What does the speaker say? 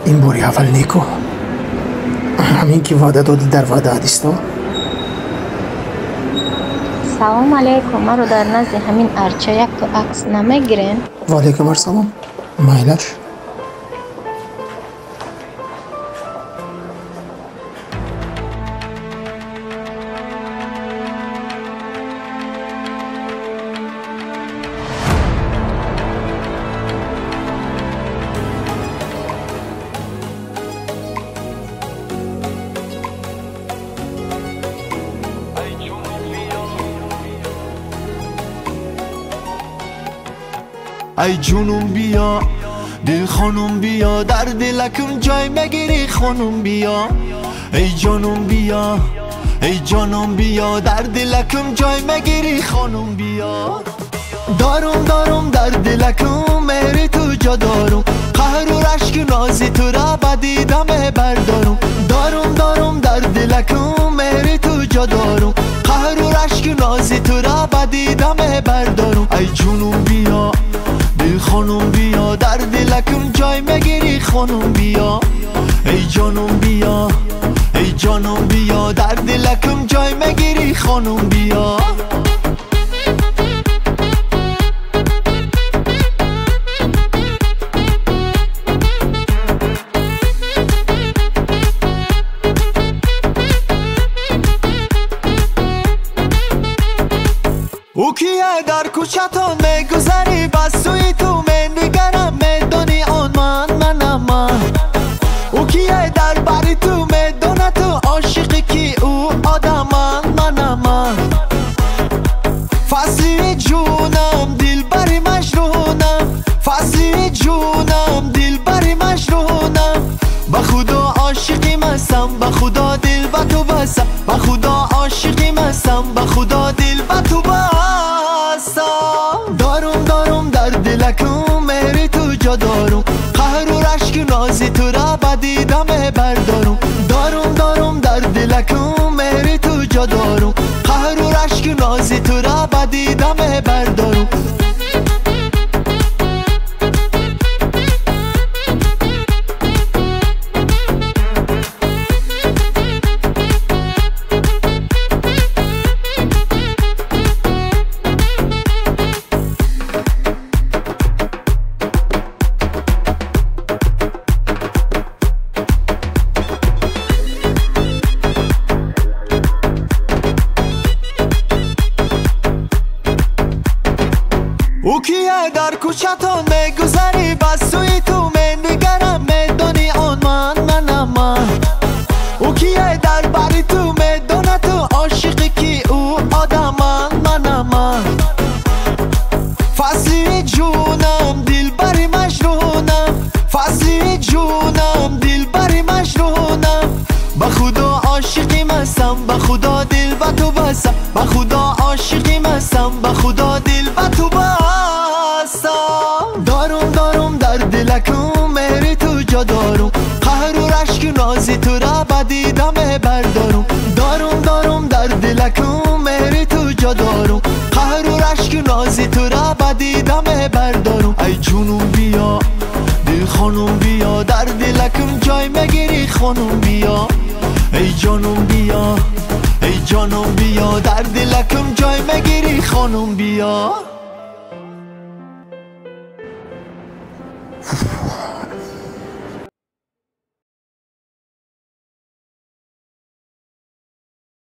این باری اول نیکو همین که وعده دادی در وعده حدیثتا. سلام علیکم. ما رو در نزد همین ارچه یک تو عکس نمیگیرین؟ و علیکم السلام. مایلش ای جونم بیا دل خانم بیا در دلکم جای مگیری خانم بیا ای جانم بیا ای جانم بیا در دلکم جای مگیری خانم بیا دارم در دلکم مهر تو جا دارم قهر و رشک نازی تو را بدیدم بردارم دارم در دلکم مهر تو جا دارم قهر و رشک نازی تو را بدیدم بردارم ای جونم بیا دل خانم بیا در دلکم جای مگیری خانم بیا ای جانم بیا ای جانم بیا در دلکم جای مگیری خانم بیا او کیه در کوچتان میگذری بس سوی تو می‌نگرم میدانی آن من او کیه در بری تو میدونه تو عاشقی کی او آدم من فصلی جونم دل بری مجنونم فصلی جونم دل بری مجنونم به خدا عاشقی مستم به خدا دل به تو بستم به خدا عاشقی مستم به خدا دل به تو بستم دارم در دلکم مهر تو جا دارم قهر و رشک نازی تو را بدیدم بردارم دارم در دلکم مهر تو جا دارم قهر و رشک نازی تو را بدیدم بردارم او کیه در کوچتان میگذری بس سوی تو می‌نگرم میدانی آن من او کیه در بری تو میدونه تو عاشقی کی او آدم من فصلی جونم دل بری مجنونم فصلی جونم دل بری مجنونم به خدا عاشقی مستم به خدا دل به تو بستم به خدا عاشقی مستم به خدا دل به تو بستم دارم در دلکم مهر تو جا دارم قهر و رشک نازی تو را بدیدم بردارم دارم در دلکم مهر تو جا دارم قهر و رشک نازی تو را بدیدم بردارم ای جونم بیا دل خانم بیا در دلکم جای مگیری خانم بیا ای جانم بیا ای جانم بیا در دلکم جای مگیری خانم بیا